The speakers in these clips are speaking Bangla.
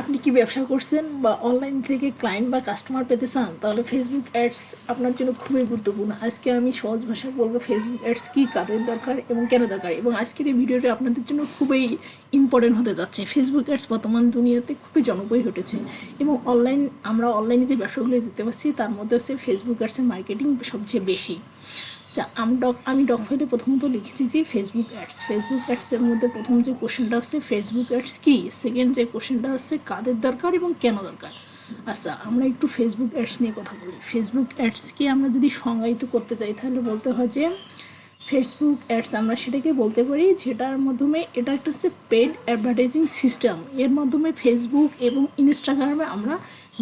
আপনি কি ব্যবসা করছেন বা অনলাইন থেকে ক্লায়েন্ট বা কাস্টমার পেতে চান, তাহলে ফেসবুক অ্যাডস আপনার জন্য খুবই গুরুত্বপূর্ণ। আজকে আমি সহজ ভাষায় বলবো ফেসবুক অ্যাডস কী, কাদের দরকার এবং কেন দরকার। এবং আজকের এই ভিডিওটা আপনাদের জন্য খুবই ইম্পর্টেন্ট হতে যাচ্ছে। ফেসবুক অ্যাডস বর্তমান দুনিয়াতে খুবই জনপ্রিয় ঘটেছে এবং আমরা অনলাইনে যে ব্যবসাগুলো দিতে পারছি তার মধ্যে হচ্ছে ফেসবুক অ্যাডসের মার্কেটিং সবচেয়ে বেশি। আচ্ছা, আমি ডক ফাইলে প্রথমত লিখেছি যে ফেসবুক অ্যাডসের মধ্যে প্রথম যে কোশ্চেনটা হচ্ছে ফেসবুক অ্যাডস কী, সেকেন্ড যে কোশ্চেনটা হচ্ছে কাদের দরকার এবং কেন দরকার। আচ্ছা, আমরা একটু ফেসবুক অ্যাডস নিয়ে কথা বলি। ফেসবুক অ্যাডসকে আমরা যদি সংজ্ঞায়িত করতে চাই তাহলে বলতে হয় যে ফেসবুক অ্যাডস আমরা সেটাকে বলতে পারি যেটার মাধ্যমে এটা একটা হচ্ছে পেড অ্যাডভার্টাইজিং সিস্টেম। এর মাধ্যমে ফেসবুক এবং ইনস্টাগ্রামে আমরা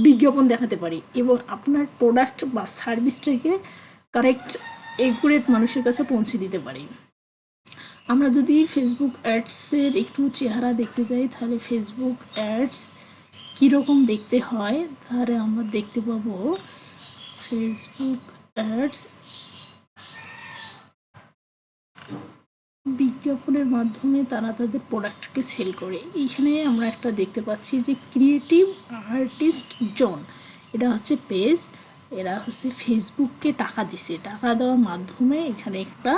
বিজ্ঞাপন দেখাতে পারি এবং আপনার প্রোডাক্ট বা সার্ভিসটাকে কারেক্ট একুরেট মানুষের কাছে পৌঁছে দিতে পারি। আমরা যদি ফেসবুক অ্যাডসের একটু চেহারা দেখতে যাই তাহলে ফেসবুক অ্যাডস কীরকম দেখতে হয় তাহলে আমরা দেখতে পাবো ফেসবুক অ্যাডস বিজ্ঞাপনের মাধ্যমে তারা তাদের প্রোডাক্টকে সেল করে। এইখানে আমরা একটা দেখতে পাচ্ছি যে ক্রিয়েটিভ আর্টিস্ট জোন, এটা হচ্ছে পেজ। এরা হচ্ছে ফেসবুককে টাকা দিছে, টাকা দেওয়ার মাধ্যমে এখানে একটা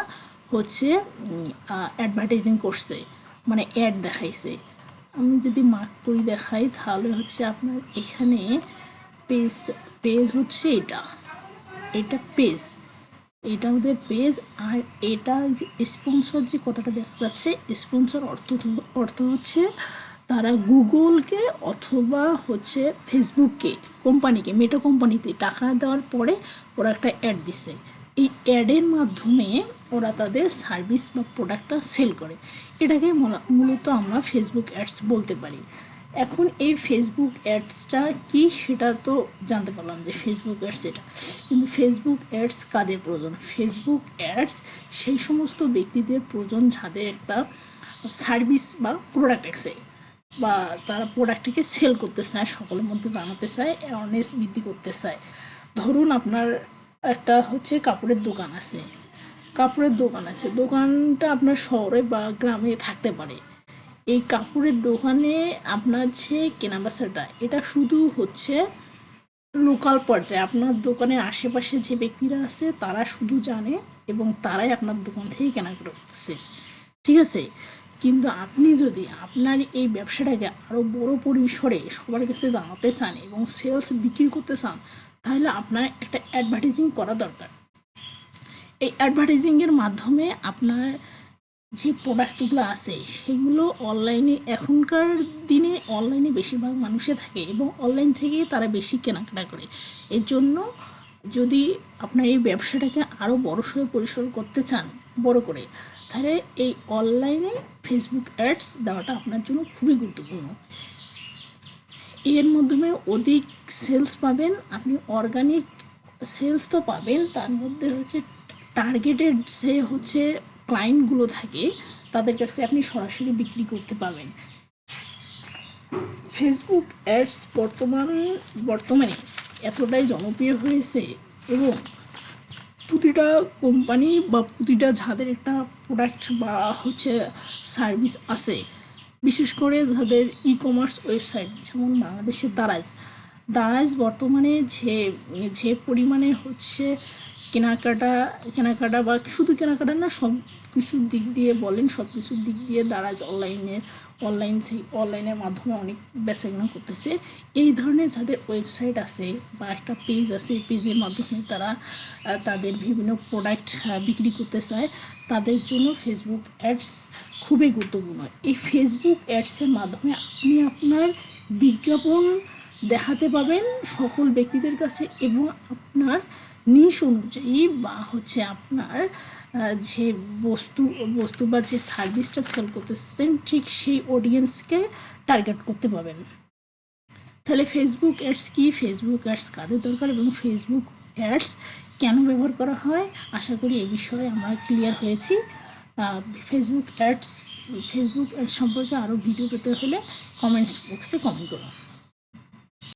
হচ্ছে অ্যাডভার্টাইজিং করছে, মানে অ্যাড দেখাইছে। আমি যদি মার্ক করে দেখাই তাহলে হচ্ছে আপনার এখানে পেজ হচ্ছে এটা পেজ, এটা ওদের পেজ। আর এটা যে স্পন্সর যে কথাটা দেখা যাচ্ছে, স্পন্সর অর্থ হচ্ছে তারা গুগলকে অথবা হচ্ছে ফেসবুককে, কোম্পানিকে, মেটা কোম্পানিতে টাকা দেওয়ার পরে ওরা একটা অ্যাড দিছে। এই অ্যাডের মাধ্যমে ওরা তাদের সার্ভিস বা প্রোডাক্টটা সেল করে। এটাকে মূলত আমরা ফেসবুক অ্যাডস বলতে পারি। এখন এই ফেসবুক অ্যাডসটা কি সেটা তো জানতে পারলাম যে ফেসবুক অ্যাডস এটা, কিন্তু ফেসবুক অ্যাডস কাদের প্রয়োজন? ফেসবুক অ্যাডস সেই সমস্ত ব্যক্তিদের প্রয়োজন যাদের একটা সার্ভিস বা প্রোডাক্ট আছে বা তারা প্রোডাক্টটিকে সেল করতে চায়, সকলের মধ্যে জানাতে চায়, অ্যাওয়ারনেস বৃদ্ধি করতে চায়। ধরুন আপনার একটা হচ্ছে কাপড়ের দোকান আছে, দোকানটা আপনার শহরে বা গ্রামে থাকতে পারে। এই কাপড়ের দোকানে আপনার যে কেনাবেচাটা এটা শুধু হচ্ছে লোকাল পর্যায়ে, আপনার দোকানের আশেপাশে যে ব্যক্তিরা আছে তারা শুধু জানে এবং তারাই আপনার দোকান থেকে কেনাকাটা করছে, ঠিক আছে। কিন্তু আপনি যদি আপনার এই ব্যবসাটাকে আরও বড় পরিসরে সবার কাছে জানাতে চান এবং সেলস বিক্রি করতে চান তাহলে আপনার একটা অ্যাডভার্টাইজিং করা দরকার। এই অ্যাডভার্টাইজিংয়ের মাধ্যমে আপনার যে প্রোডাক্টগুলো আছে সেগুলো অনলাইনে, এখনকার দিনে অনলাইনে বেশিরভাগ মানুষে থাকে এবং অনলাইন থেকেই তারা বেশি কেনাকাটা করে। এর জন্য যদি আপনার এই ব্যবসাটাকে আরও বড়সড় পরিসর করতে চান, বড় করে, তাহলে এই অনলাইনে ফেসবুক অ্যাডস দেওয়াটা আপনার জন্য খুবই গুরুত্বপূর্ণ। এর মাধ্যমে অধিক সেলস পাবেন আপনি, অর্গানিক সেলস তো পাবেন, তার মধ্যে হচ্ছে টার্গেটেড যে হচ্ছে ক্লায়েন্টগুলো থাকে তাদের কাছে আপনি সরাসরি বিক্রি করতে পারবেন। ফেসবুক অ্যাডস বর্তমানে এতটাই জনপ্রিয় হয়েছে এবং প্রতিটা কোম্পানি বা প্রতিটা যাদের একটা প্রোডাক্ট বা হচ্ছে সার্ভিস আছে, বিশেষ করে যাদের ই কমার্স ওয়েবসাইট, যেমন বাংলাদেশের দারাজ বর্তমানে যে পরিমাণে হচ্ছে কেনাকাটা বা শুধু কেনাকাটা না, সব কিছুর দিক দিয়ে বলেন, সব কিছুর দিক দিয়ে দারাজ অনলাইনের মাধ্যমে অনেক বেচাকেনা করতেছে। এই ধরনের যাদের ওয়েবসাইট আছে বা একটা পেজ আছে, পেজের মাধ্যমে তারা তাদের বিভিন্ন প্রোডাক্ট বিক্রি করতে চায়, তাদের জন্য ফেসবুক অ্যাডস খুবই গুরুত্বপূর্ণ। এই ফেসবুক অ্যাডসের মাধ্যমে আপনি আপনার বিজ্ঞাপন দেখাতে পাবেন সকল ব্যক্তিদের কাছে এবং আপনার নিশ অনুযায়ী বা হচ্ছে আপনার যে বস্তু বা যে সার্ভিসটা সেল করতেছেন ঠিক সেই অডিয়েন্সকে টার্গেট করতে পারবেন। তাহলে ফেসবুক অ্যাডস কি, ফেসবুক অ্যাডস কাদের দরকার এবং ফেসবুক অ্যাডস কেন ব্যবহার করা হয়, আশা করি এ বিষয়ে আমরা ক্লিয়ার হয়েছি। ফেসবুক অ্যাডস সম্পর্কে আরও ভিডিও পেতে হলে কমেন্টস বক্সে কমেন্ট করুন।